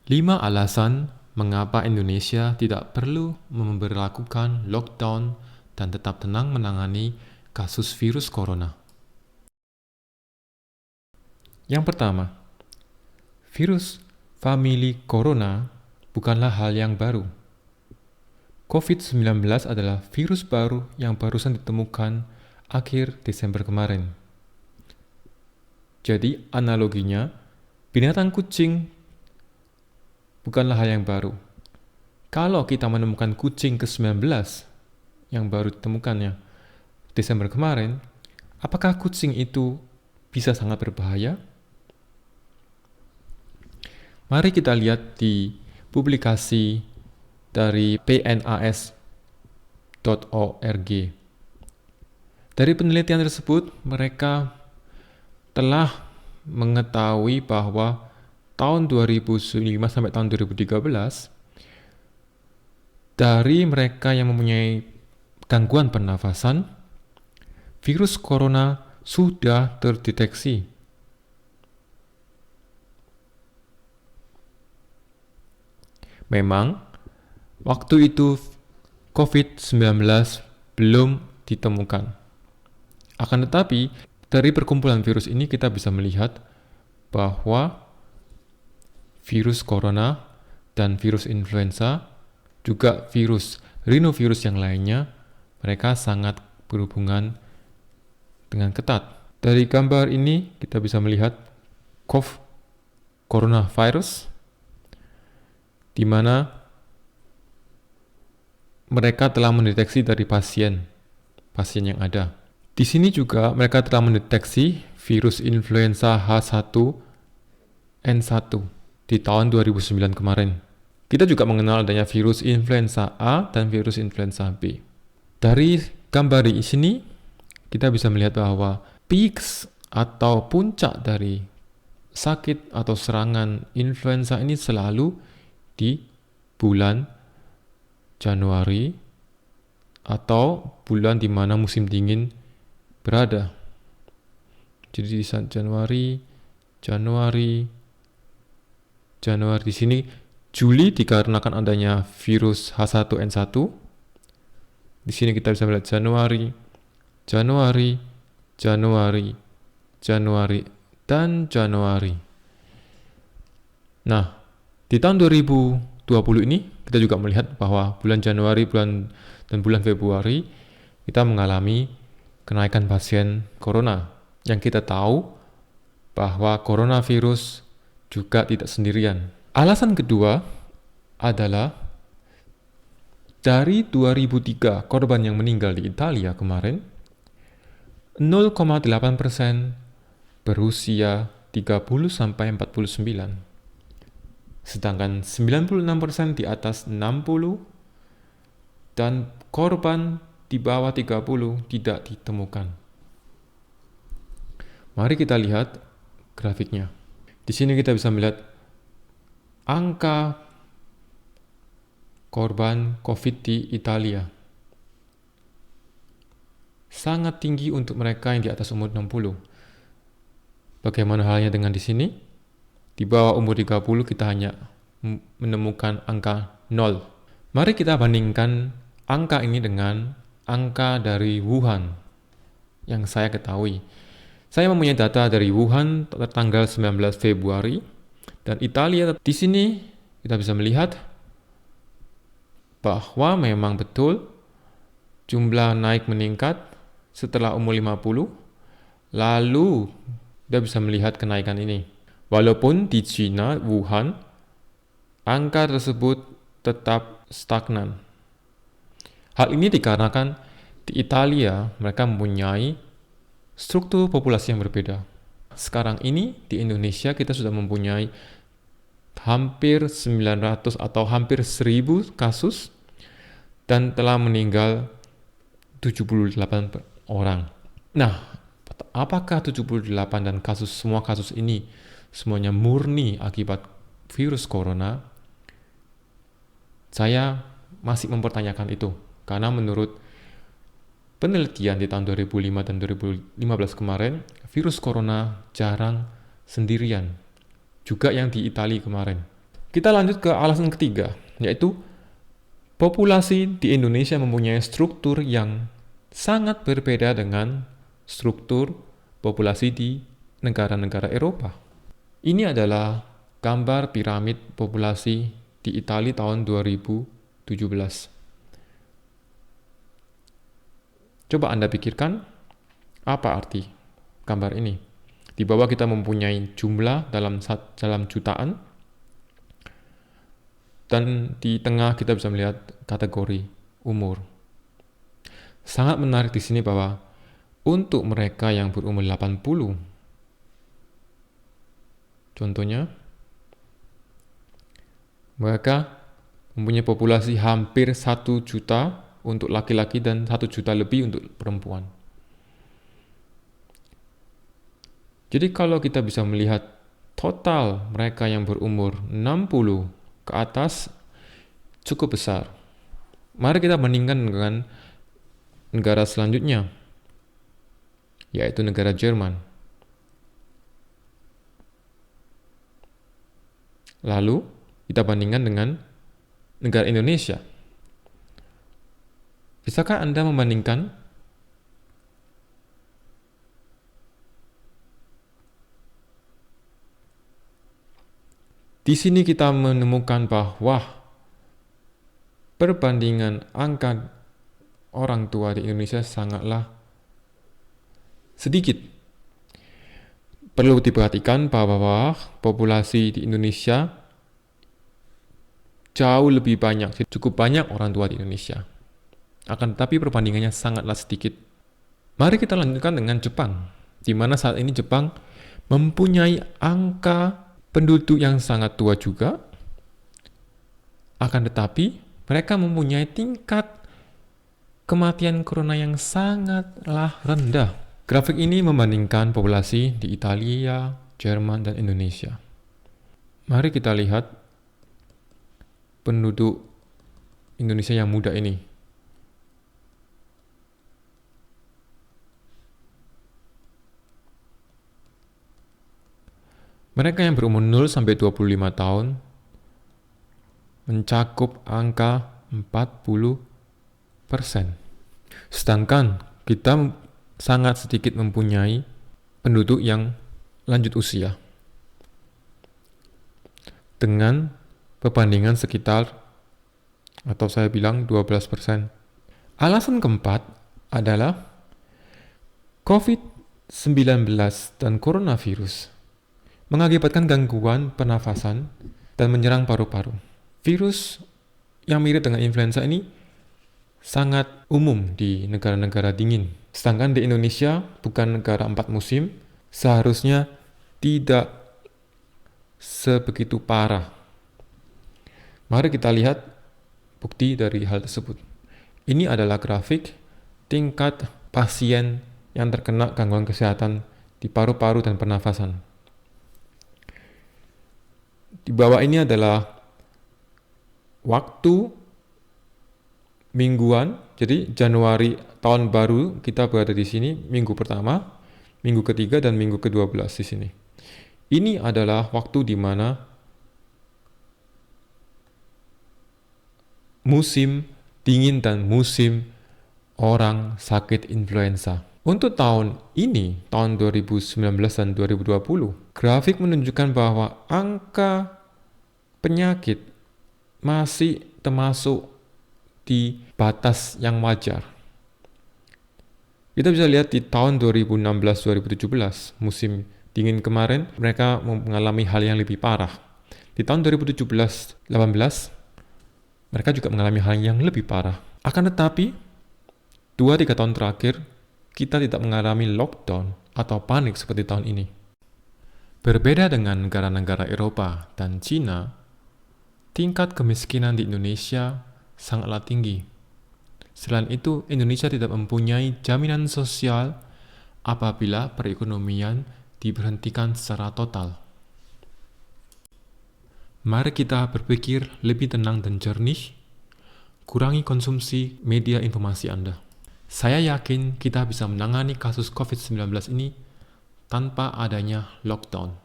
5 alasan mengapa Indonesia tidak perlu memberlakukan lockdown dan tetap tenang menangani kasus virus corona. Yang pertama, virus famili corona bukanlah hal yang baru. COVID-19 adalah virus baru yang barusan ditemukan akhir Desember kemarin. Jadi, analoginya, binatang kucing bukanlah hal yang baru. Kalau kita menemukan kucing ke-19 yang baru ditemukannya Desember kemarin, apakah kucing itu bisa sangat berbahaya? Mari kita lihat di publikasi dari pnas.org. Dari penelitian tersebut, mereka telah mengetahui bahwa tahun 2005 sampai tahun 2013, dari mereka yang mempunyai gangguan pernafasan, virus corona sudah terdeteksi. Memang, waktu itu COVID-19 belum ditemukan. Akan tetapi, dari perkumpulan virus ini kita bisa melihat bahwa virus corona dan virus influenza, juga virus rhinovirus yang lainnya, mereka sangat berhubungan dengan ketat. Dari gambar ini kita bisa melihat coronavirus, di mana mereka telah mendeteksi dari pasien yang ada. Di sini juga mereka telah mendeteksi virus influenza H1N1 di tahun 2009 kemarin. Kita juga mengenal adanya virus influenza A dan virus influenza B. Dari gambar di sini, kita bisa melihat bahwa peaks atau puncak dari sakit atau serangan influenza ini selalu di bulan Januari atau bulan di mana musim dingin berada. Jadi di saat Januari di sini Juli dikarenakan adanya virus H1N1. Di sini kita bisa melihat Januari, dan Januari. Nah, di tahun 2020 ini kita juga melihat bahwa bulan Januari dan bulan Februari kita mengalami kenaikan pasien corona. Yang kita tahu bahwa coronavirus juga tidak sendirian. Alasan kedua adalah dari 2003 korban yang meninggal di Italia kemarin, 0,8% berusia 30-49. Sedangkan 96% di atas 60 dan korban di bawah 30 tidak ditemukan. Mari kita lihat grafiknya. Di sini kita bisa melihat angka korban COVID di Italia. Sangat tinggi untuk mereka yang di atas umur 60. Bagaimana halnya dengan di sini? Di bawah umur 30 kita hanya menemukan angka 0. Mari kita bandingkan angka ini dengan angka dari Wuhan yang saya ketahui. Saya mempunyai data dari Wuhan tanggal 19 Februari dan Italia. Di sini kita bisa melihat bahwa memang betul jumlah naik meningkat setelah umur 50. Lalu kita bisa melihat kenaikan ini. Walaupun di China, Wuhan, angka tersebut tetap stagnan. Hal ini dikarenakan di Italia mereka mempunyai struktur populasi yang berbeda. Sekarang ini di Indonesia kita sudah mempunyai hampir 900 atau hampir 1000 kasus dan telah meninggal 78 orang. Nah, apakah 78 dan semua kasus ini semuanya murni akibat virus corona? Saya masih mempertanyakan itu, karena menurut penelitian di tahun 2005 dan 2015 kemarin, virus corona jarang sendirian. Juga yang di Italia kemarin. Kita lanjut ke alasan ketiga, yaitu populasi di Indonesia mempunyai struktur yang sangat berbeda dengan struktur populasi di negara-negara Eropa. Ini adalah gambar piramid populasi di Italia tahun 2017. Coba Anda pikirkan, apa arti gambar ini? Di bawah kita mempunyai jumlah dalam jutaan, dan di tengah kita bisa melihat kategori umur. Sangat menarik di sini bahwa untuk mereka yang berumur 80, contohnya, mereka mempunyai populasi hampir 1 juta untuk laki-laki dan 1 juta lebih untuk perempuan. Jadi kalau kita bisa melihat total mereka yang berumur 60 ke atas cukup besar. Mari kita bandingkan dengan negara selanjutnya, yaitu negara Jerman. Lalu kita bandingkan dengan negara Indonesia. Bisakah Anda membandingkan? Di sini kita menemukan bahwa perbandingan angka orang tua di Indonesia sangatlah sedikit. Perlu diperhatikan bahwa populasi di Indonesia jauh lebih banyak, cukup banyak orang tua di Indonesia. Akan tetapi perbandingannya sangatlah sedikit. Mari kita lanjutkan dengan Jepang, di mana saat ini Jepang mempunyai angka penduduk yang sangat tua juga, akan tetapi mereka mempunyai tingkat kematian corona yang sangatlah rendah. Grafik ini membandingkan populasi di Italia, Jerman, dan Indonesia. Mari kita lihat penduduk Indonesia yang muda ini. Mereka yang berumur 0 sampai 25 tahun mencakup angka 40%. Sedangkan kita sangat sedikit mempunyai penduduk yang lanjut usia. Dengan perbandingan sekitar, atau saya bilang 12%. Alasan keempat adalah COVID-19 dan coronavirus mengakibatkan gangguan pernafasan dan menyerang paru-paru. Virus yang mirip dengan influenza ini sangat umum di negara-negara dingin. Sedangkan di Indonesia, bukan negara 4 musim, seharusnya tidak sebegitu parah. Mari kita lihat bukti dari hal tersebut. Ini adalah grafik tingkat pasien yang terkena gangguan kesehatan di paru-paru dan pernafasan. Di bawah ini adalah waktu mingguan. Jadi Januari tahun baru kita berada di sini, minggu pertama, minggu ketiga, dan minggu ke-12 di sini. Ini adalah waktu di mana musim dingin dan musim orang sakit influenza. Untuk tahun ini, tahun 2019 dan 2020, grafik menunjukkan bahwa angka penyakit masih termasuk di batas yang wajar. Kita bisa lihat di tahun 2016-2017, musim dingin kemarin, mereka mengalami hal yang lebih parah. Di tahun 2017-18, mereka juga mengalami hal yang lebih parah. Akan tetapi, 2-3 tahun terakhir, kita tidak mengalami lockdown atau panik seperti tahun ini. Berbeda dengan negara-negara Eropa dan Cina, tingkat kemiskinan di Indonesia sangatlah tinggi. Selain itu, Indonesia tidak mempunyai jaminan sosial apabila perekonomian diberhentikan secara total. Mari kita berpikir lebih tenang dan jernih, kurangi konsumsi media informasi Anda. Saya yakin kita bisa menangani kasus COVID-19 ini tanpa adanya lockdown.